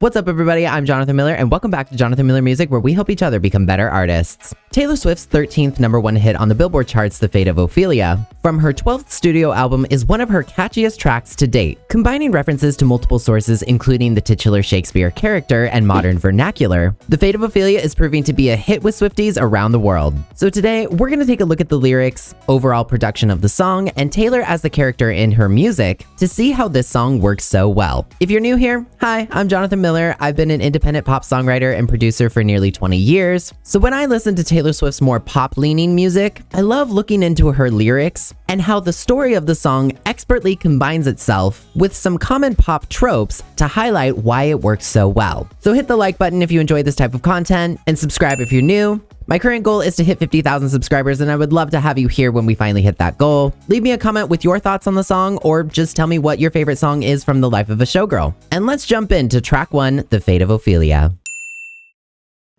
What's up, everybody? I'm Jonathan Miller, and welcome back to Jonathan Miller Music, where we help each other become better artists. Taylor Swift's 13th #1 hit on the Billboard charts, The Fate of Ophelia, from her 12th studio album, is one of her catchiest tracks to date, combining references to multiple sources, including the titular Shakespeare character and modern vernacular. The Fate of Ophelia is proving to be a hit with Swifties around the world. So today, we're going to take a look at the lyrics, overall production of the song, and Taylor as the character in her music to see how this song works so well. If you're new here, hi, I'm Jonathan Miller. I've been an independent pop songwriter and producer for nearly 20 years. So when I listen to Taylor Swift's more pop-leaning music, I love looking into her lyrics and how the story of the song expertly combines itself with some common pop tropes to highlight why it works so well. So hit the like button if you enjoy this type of content and subscribe if you're new. My current goal is to hit 50,000 subscribers, and I would love to have you here when we finally hit that goal. Leave me a comment with your thoughts on the song, or just tell me what your favorite song is from the life of a showgirl. And let's jump into track 1, The Fate of Ophelia.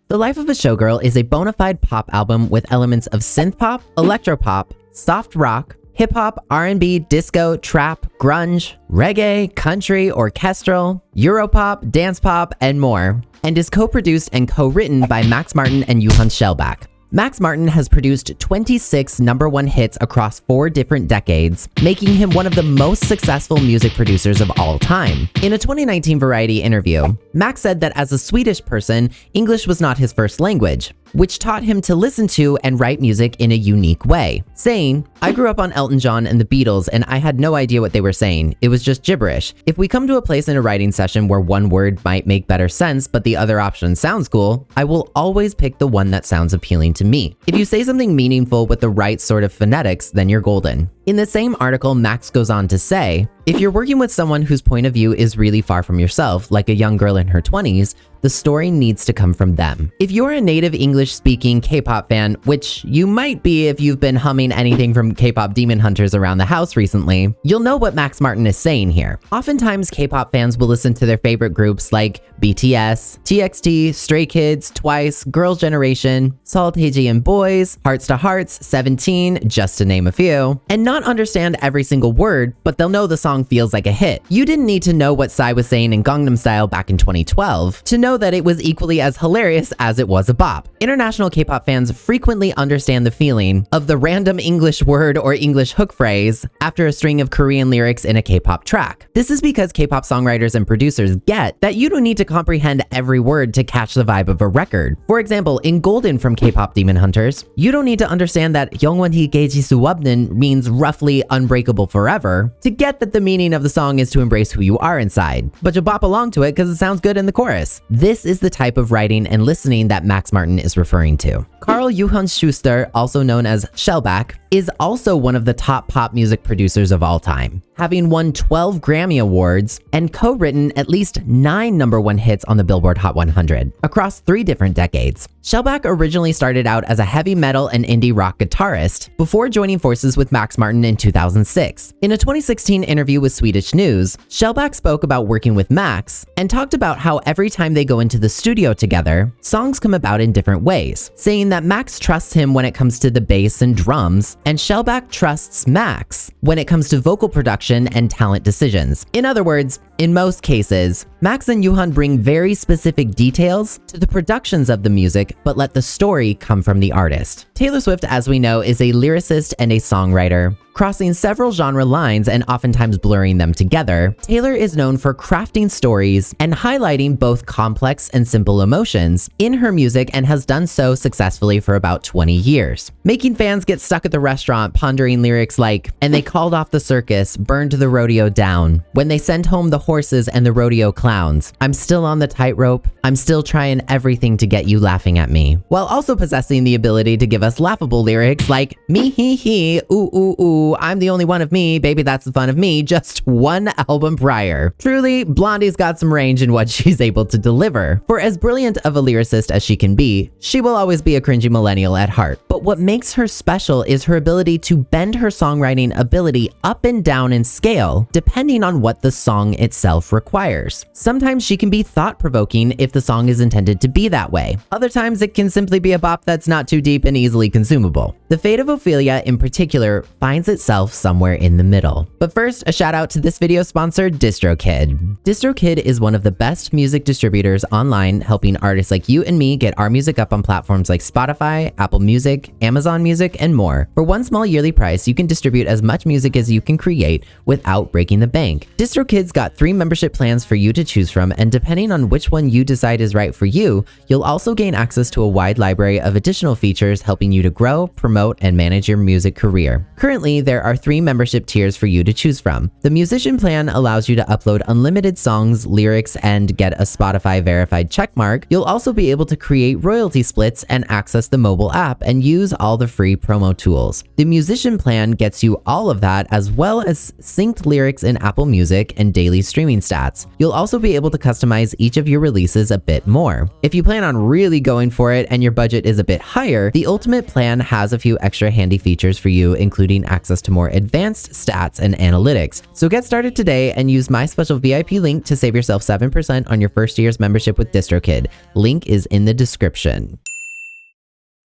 The Life of a Showgirl is a bona fide pop album with elements of synth pop, electropop, soft rock, hip-hop, R&B, disco, trap, grunge, reggae, country, orchestral, Europop, dance pop, and more, and is co-produced and co-written by Max Martin and Johann Shellback. Max Martin has produced 26 #1 hits across 4 different decades, making him one of the most successful music producers of all time. In a 2019 Variety interview, Max said that as a Swedish person, English was not his first language, which taught him to listen to and write music in a unique way, saying, "I grew up on Elton John and the Beatles, and I had no idea what they were saying. It was just gibberish. If we come to a place in a writing session where one word might make better sense, but the other option sounds cool, I will always pick the one that sounds appealing to me. If you say something meaningful with the right sort of phonetics, then you're golden." In the same article, Max goes on to say, "If you're working with someone whose point of view is really far from yourself, like a young girl in her 20s, the story needs to come from them. If you're a native English-speaking K-pop fan, which you might be if you've been humming anything from K-pop Demon Hunters around the house recently, you'll know what Max Martin is saying here. Oftentimes, K-pop fans will listen to their favorite groups like BTS, TXT, Stray Kids, Twice, Girls' Generation, Soltagian Boys, Hearts to Hearts, 17, just to name a few, and not understand every single word, but they'll know the song feels like a hit. You didn't need to know what Psy was saying in Gangnam Style back in 2012 to know that it was equally as hilarious as it was a bop. International K-pop fans frequently understand the feeling of the random English word or English hook phrase after a string of Korean lyrics in a K-pop track. This is because K-pop songwriters and producers get that you don't need to comprehend every word to catch the vibe of a record. For example, in Golden from K-pop Demon Hunters, you don't need to understand that 영원히 깨질 수 없는 means roughly unbreakable forever to get that the meaning of the song is to embrace who you are inside, but you'll bop along to it because it sounds good in the chorus. This is the type of writing and listening that Max Martin is referring to. Carl Johan Schuster, also known as Shellback, is also one of the top pop music producers of all time, having won 12 Grammy Awards and co-written at least 9 #1 hits on the Billboard Hot 100 across 3 different decades. Shellback originally started out as a heavy metal and indie rock guitarist before joining forces with Max Martin in 2006. In a 2016 interview with Swedish News, Shellback spoke about working with Max and talked about how every time they go into the studio together, songs come about in different ways, saying that Max trusts him when it comes to the bass and drums, and Shellback trusts Max when it comes to vocal production and talent decisions. In other words, in most cases, Max and Johan bring very specific details to the productions of the music, but let the story come from the artist. Taylor Swift, as we know, is a lyricist and a songwriter. Crossing several genre lines and oftentimes blurring them together, Taylor is known for crafting stories and highlighting both complex and simple emotions in her music, and has done so successfully for about 20 years, making fans get stuck at the restaurant pondering lyrics like, "And they called off the circus, burned the rodeo down. When they sent home the horses and the rodeo clowns. I'm still on the tightrope. I'm still trying everything to get you laughing at me," while also possessing the ability to give us laughable lyrics like, "Me he he, ooh ooh ooh, I'm the only one of me, baby that's the fun of me," just 1 album prior. Truly, Blondie's got some range in what she's able to deliver. For as brilliant of a lyricist as she can be, she will always be a cringy millennial at heart. But what makes her special is her ability to bend her songwriting ability up and down in scale, depending on what the song itself itself requires. Sometimes she can be thought-provoking if the song is intended to be that way. Other times it can simply be a bop that's not too deep and easily consumable. The Fate of Ophelia in particular finds itself somewhere in the middle. But first, a shout out to this video sponsor, DistroKid. DistroKid is one of the best music distributors online, helping artists like you and me get our music up on platforms like Spotify, Apple Music, Amazon Music, and more. For one small yearly price, you can distribute as much music as you can create without breaking the bank. DistroKid's got 3 membership plans for you to choose from, and depending on which one you decide is right for you, you'll also gain access to a wide library of additional features helping you to grow, promote, and manage your music career. Currently, there are 3 membership tiers for you to choose from. The musician plan allows you to upload unlimited songs, lyrics, and get a Spotify verified checkmark. You'll also be able to create royalty splits and access the mobile app and use all the free promo tools. The musician plan gets you all of that, as well as synced lyrics in Apple Music and daily streaming stats. You'll also be able to customize each of your releases a bit more. If you plan on really going for it and your budget is a bit higher, the Ultimate plan has a few extra handy features for you, including access to more advanced stats and analytics. So get started today and use my special VIP link to save yourself 7% on your first year's membership with DistroKid. Link is in the description.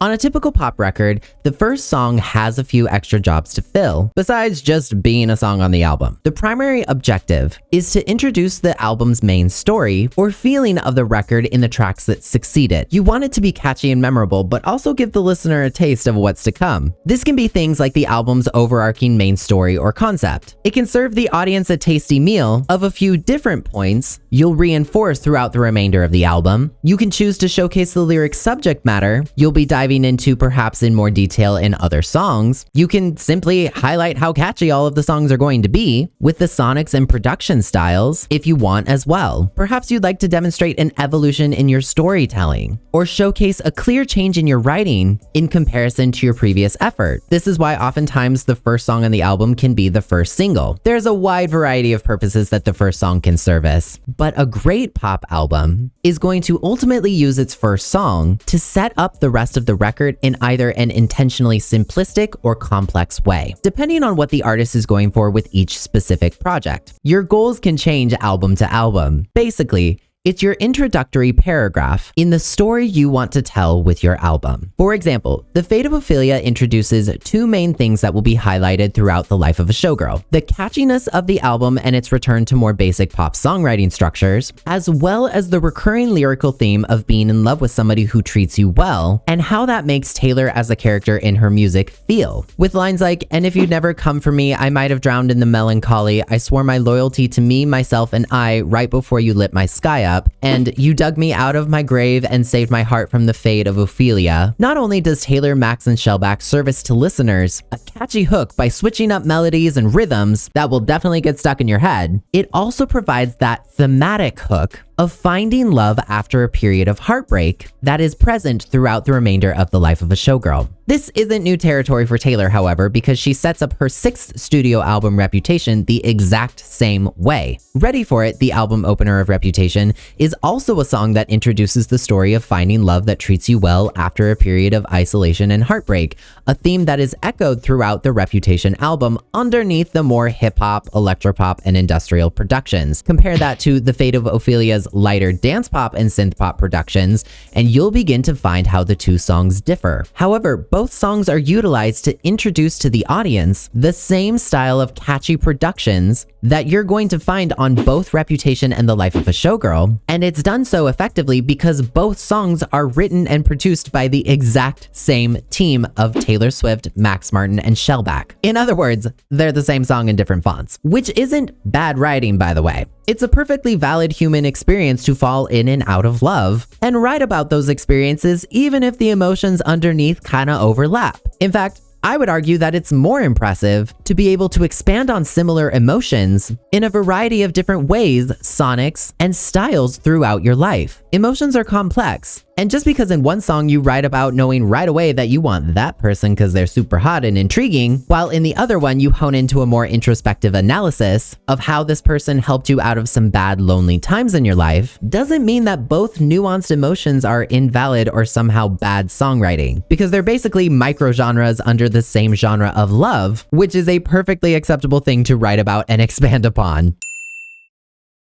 On a typical pop record, the first song has a few extra jobs to fill, besides just being a song on the album. The primary objective is to introduce the album's main story or feeling of the record in the tracks that succeed it. You want it to be catchy and memorable, but also give the listener a taste of what's to come. This can be things like the album's overarching main story or concept. It can serve the audience a tasty meal of a few different points you'll reinforce throughout the remainder of the album. You can choose to showcase the lyric subject matter you'll be diving into perhaps in more detail in other songs. You can simply highlight how catchy all of the songs are going to be with the sonics and production styles if you want as well. Perhaps you'd like to demonstrate an evolution in your storytelling or showcase a clear change in your writing in comparison to your previous effort. This is why oftentimes the first song on the album can be the first single. There's a wide variety of purposes that the first song can service, but a great pop album is going to ultimately use its first song to set up the rest of the record in either an intentionally simplistic or complex way, depending on what the artist is going for with each specific project. Your goals can change album to album. Basically, it's your introductory paragraph in the story you want to tell with your album. For example, The Fate of Ophelia introduces 2 main things that will be highlighted throughout the life of a showgirl: the catchiness of the album and its return to more basic pop songwriting structures, as well as the recurring lyrical theme of being in love with somebody who treats you well, and how that makes Taylor as a character in her music feel. With lines like, "And if you'd never come for me, I might have drowned in the melancholy. I swore my loyalty to me, myself, and I right before you lit my sky up," and "You dug me out of my grave and saved my heart from the fate of Ophelia." Not only does Taylor, Max, and Shellback service to listeners a catchy hook by switching up melodies and rhythms that will definitely get stuck in your head, it also provides that thematic hook of finding love after a period of heartbreak that is present throughout the remainder of the life of a showgirl. This isn't new territory for Taylor, however, because she sets up her 6th studio album, Reputation, the exact same way. Ready for It, the album opener of Reputation, is also a song that introduces the story of finding love that treats you well after a period of isolation and heartbreak, a theme that is echoed throughout the Reputation album underneath the more hip-hop, electropop, and industrial productions. Compare that to The Fate of Ophelia's lighter dance pop and synth pop productions, and you'll begin to find how the 2 songs differ. However, both songs are utilized to introduce to the audience the same style of catchy productions that you're going to find on both Reputation and The Life of a Showgirl, and it's done so effectively because both songs are written and produced by the exact same team of Taylor Swift, Max Martin, and Shellback. In other words, they're the same song in different fonts, which isn't bad writing, by the way. It's a perfectly valid human experience to fall in and out of love and write about those experiences even if the emotions underneath kinda overlap. In fact, I would argue that it's more impressive to be able to expand on similar emotions in a variety of different ways, sonics, and styles throughout your life. Emotions are complex, and just because in one song you write about knowing right away that you want that person because they're super hot and intriguing, while in the other one you hone into a more introspective analysis of how this person helped you out of some bad, lonely times in your life, doesn't mean that both nuanced emotions are invalid or somehow bad songwriting, because they're basically micro-genres under the same genre of love, which is a perfectly acceptable thing to write about and expand upon.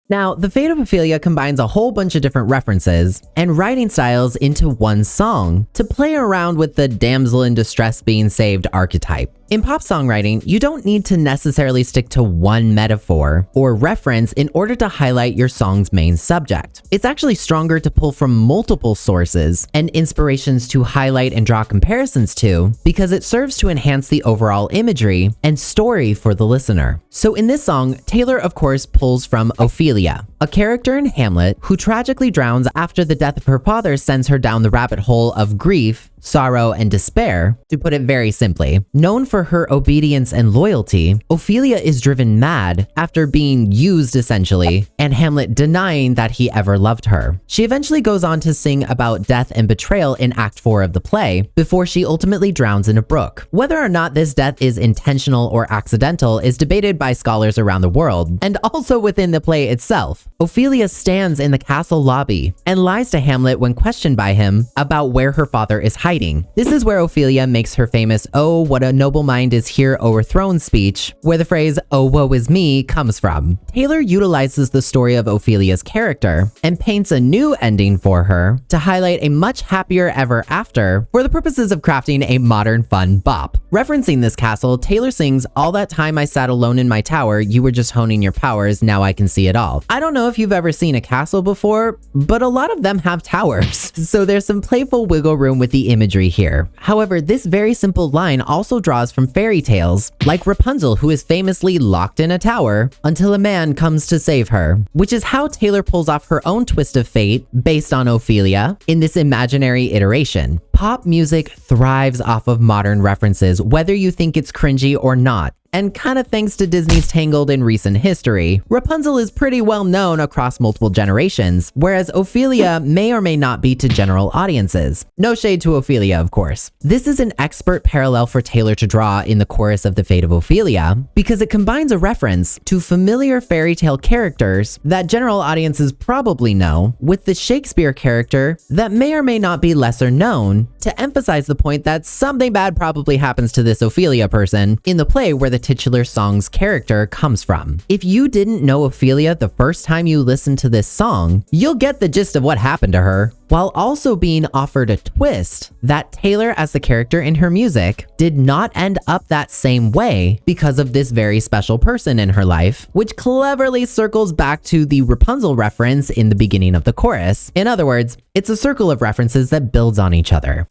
Now, the Fate of Ophelia combines a whole bunch of different references and writing styles into one song to play around with the damsel in distress being saved archetype. In pop songwriting, you don't need to necessarily stick to one metaphor or reference in order to highlight your song's main subject. It's actually stronger to pull from multiple sources and inspirations to highlight and draw comparisons to, because it serves to enhance the overall imagery and story for the listener. So in this song, Taylor of course pulls from Ophelia, a character in Hamlet who tragically drowns after the death of her father sends her down the rabbit hole of grief, sorrow, and despair. To put it very simply, known for her obedience and loyalty, Ophelia is driven mad after being used essentially, and Hamlet denying that he ever loved her. She eventually goes on to sing about death and betrayal in Act 4 of the play, before she ultimately drowns in a brook. Whether or not this death is intentional or accidental is debated by scholars around the world, and also within the play itself. Ophelia stands in the castle lobby and lies to Hamlet when questioned by him about where her father is hiding. This is where Ophelia makes her famous "Oh, what a noble mind is here overthrown" speech, where the phrase "Oh, woe is me" comes from. Taylor utilizes the story of Ophelia's character and paints a new ending for her to highlight a much happier ever after for the purposes of crafting a modern fun bop. Referencing this castle, Taylor sings, "All that time I sat alone in my tower, you were just honing your powers, now I can see it all." I don't know if you've ever seen a castle before, but a lot of them have towers, so there's some playful wiggle room with the imagery here. However, this very simple line also draws from fairy tales, like Rapunzel, who is famously locked in a tower until a man comes to save her, which is how Taylor pulls off her own twist of fate based on Ophelia in this imaginary iteration. Pop music thrives off of modern references, whether you think it's cringy or not. And kind of thanks to Disney's Tangled in recent history, Rapunzel is pretty well known across multiple generations, whereas Ophelia may or may not be to general audiences. No shade to Ophelia, of course. This is an expert parallel for Taylor to draw in the chorus of the Fate of Ophelia, because it combines a reference to familiar fairy tale characters that general audiences probably know with the Shakespeare character that may or may not be lesser known, to emphasize the point that something bad probably happens to this Ophelia person in the play where the titular song's character comes from. If you didn't know Ophelia the first time you listened to this song, you'll get the gist of what happened to her, while also being offered a twist that Taylor, as the character in her music, did not end up that same way because of this very special person in her life, which cleverly circles back to the Rapunzel reference in the beginning of the chorus. In other words, it's a circle of references that builds on each other.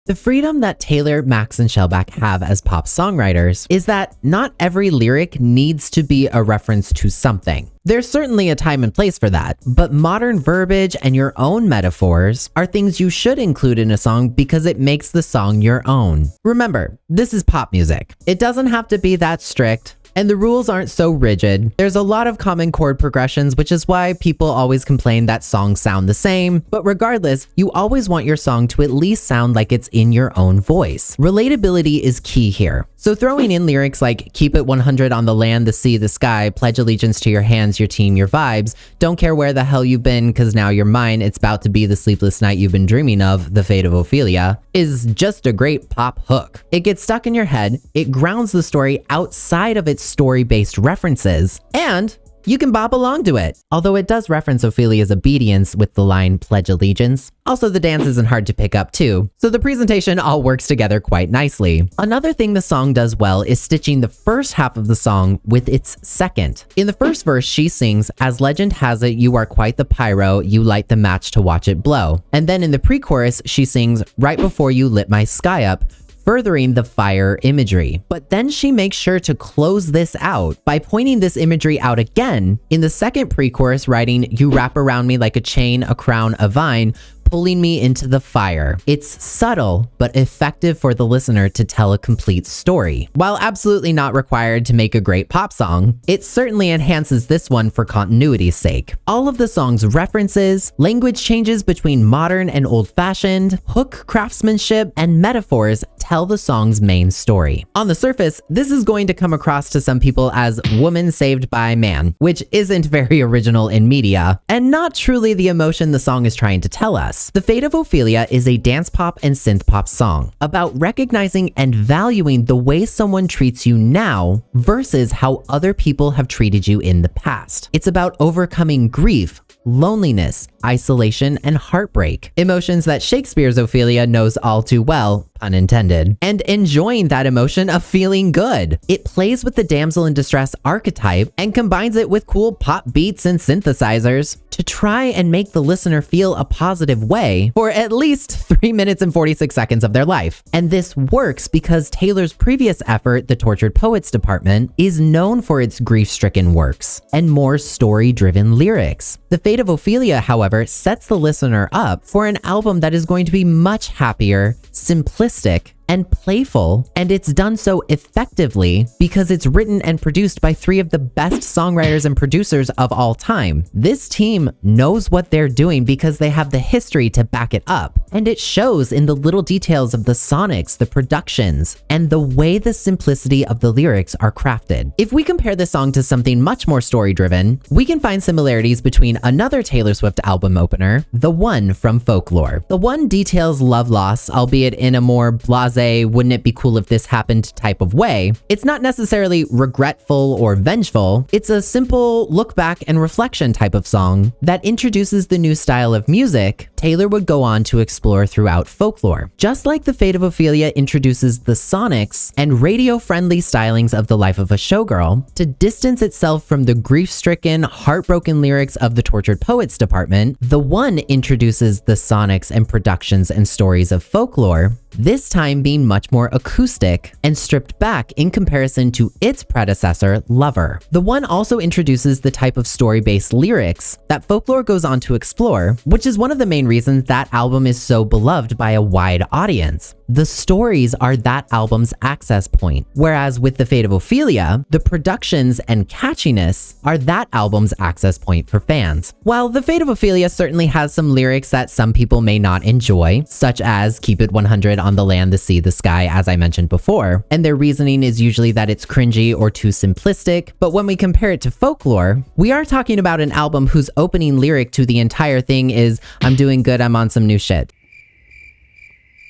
The freedom that Taylor, Max, and Shellback have as pop songwriters is that not every lyric needs to be a reference to something. There's certainly a time and place for that, but modern verbiage and your own metaphors are things you should include in a song because it makes the song your own. Remember, this is pop music. It doesn't have to be that strict, and the rules aren't so rigid. There's a lot of common chord progressions, which is why people always complain that songs sound the same. But regardless, you always want your song to at least sound like it's in your own voice. Relatability is key here. So throwing in lyrics like "keep it 100 on the land, the sea, the sky, pledge allegiance to your hands, your team, your vibes, don't care where the hell you've been, cause now you're mine, it's about to be the sleepless night you've been dreaming of, the fate of Ophelia," is just a great pop hook. It gets stuck in your head, it grounds the story outside of its story-based references, and you can bop along to it. Although it does reference Ophelia's obedience with the line "pledge allegiance." Also, the dance isn't hard to pick up too, so the presentation all works together quite nicely. Another thing the song does well is stitching the first half of the song with its second. In the first verse, she sings, "As legend has it, you are quite the pyro, you light the match to watch it blow." And then in the pre-chorus, she sings, "Right before you lit my sky up," furthering the fire imagery. But then she makes sure to close this out by pointing this imagery out again in the second pre-chorus, writing, "You wrap around me like a chain, a crown, a vine, pulling me into the fire." It's subtle, but effective for the listener to tell a complete story. While absolutely not required to make a great pop song, it certainly enhances this one for continuity's sake. All of the song's references, language changes between modern and old-fashioned, hook craftsmanship, and metaphors tell the song's main story. On the surface, this is going to come across to some people as woman saved by man, which isn't very original in media, and not truly the emotion the song is trying to tell us. us. The Fate of Ophelia is a dance pop and synth pop song about recognizing and valuing the way someone treats you now versus how other people have treated you in the past. It's about overcoming grief, loneliness, isolation, and heartbreak, emotions that Shakespeare's Ophelia knows all too well, pun intended, and enjoying that emotion of feeling good. It plays with the damsel in distress archetype and combines it with cool pop beats and synthesizers to try and make the listener feel a positive way for at least 3 minutes and 46 seconds of their life. And this works because Taylor's previous effort, The Tortured Poets Department, is known for its grief-stricken works and more story-driven lyrics. The Fate of Ophelia, however, sets the listener up for an album that is going to be much happier, simplistic, and playful, and it's done so effectively because it's written and produced by 3 of the best songwriters and producers of all time. This team knows what they're doing because they have the history to back it up, and it shows in the little details of the sonics, the productions, and the way the simplicity of the lyrics are crafted. If we compare this song to something much more story-driven, we can find similarities between another Taylor Swift album opener, The One from Folklore. The One details love loss, albeit in a more blasé, wouldn't it be cool if this happened type of way. It's not necessarily regretful or vengeful. It's a simple look back and reflection type of song that introduces the new style of music Taylor would go on to explore throughout Folklore. Just like The Fate of Ophelia introduces the sonics and radio-friendly stylings of The Life of a Showgirl to distance itself from the grief-stricken, heartbroken lyrics of The Tortured Poets Department, The One introduces the sonics and productions and stories of Folklore, this time being much more acoustic and stripped back in comparison to its predecessor, Lover. The One also introduces the type of story-based lyrics that Folklore goes on to explore, which is one of the main reasons that album is so beloved by a wide audience. The stories are that album's access point, whereas with The Fate of Ophelia, the productions and catchiness are that album's access point for fans. While The Fate of Ophelia certainly has some lyrics that some people may not enjoy, such as Keep It 100 on the land, the sea, the sky, as I mentioned before, and their reasoning is usually that it's cringy or too simplistic, but when we compare it to Folklore, we are talking about an album whose opening lyric to the entire thing is, "I'm doing good, I'm on some new shit."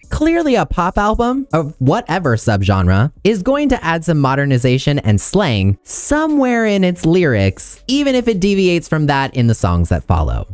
Clearly a pop album of whatever subgenre is going to add some modernization and slang somewhere in its lyrics, even if it deviates from that in the songs that follow.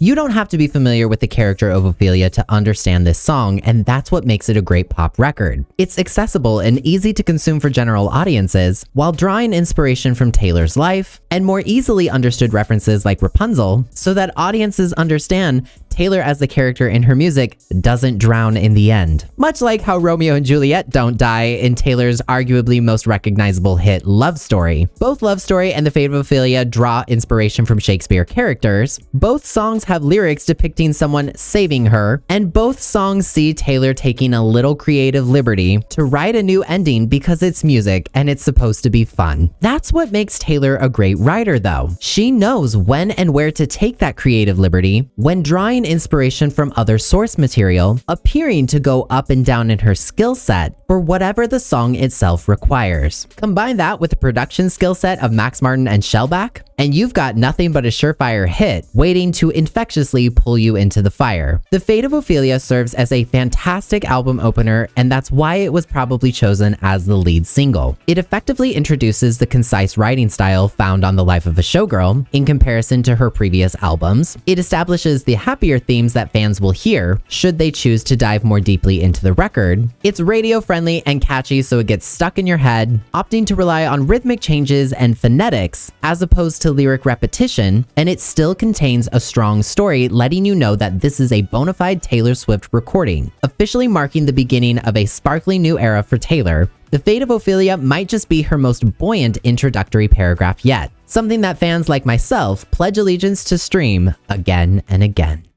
You don't have to be familiar with the character of Ophelia to understand this song, and that's what makes it a great pop record. It's accessible and easy to consume for general audiences, while drawing inspiration from Taylor's life and more easily understood references like Rapunzel, so that audiences understand Taylor as the character in her music doesn't drown in the end. Much like how Romeo and Juliet don't die in Taylor's arguably most recognizable hit, Love Story. Both Love Story and The Fate of Ophelia draw inspiration from Shakespeare characters. Both songs have lyrics depicting someone saving her, and both songs see Taylor taking a little creative liberty to write a new ending because it's music and it's supposed to be fun. That's what makes Taylor a great writer though. She knows when and where to take that creative liberty when drawing inspiration from other source material, appearing to go up and down in her skill set for whatever the song itself requires. Combine that with the production skill set of Max Martin and Shellback, and you've got nothing but a surefire hit waiting to infectiously pull you into the fire. The Fate of Ophelia serves as a fantastic album opener, and that's why it was probably chosen as the lead single. It effectively introduces the concise writing style found on The Life of a Showgirl in comparison to her previous albums. It establishes the happier themes that fans will hear should they choose to dive more deeply into the record. It's radio-friendly and catchy, so it gets stuck in your head, opting to rely on rhythmic changes and phonetics as opposed to lyric repetition, and it still contains a strong story letting you know that this is a bona fide Taylor Swift recording, officially marking the beginning of a sparkly new era for Taylor. The Fate of Ophelia might just be her most buoyant introductory paragraph yet, something that fans like myself pledge allegiance to stream again and again.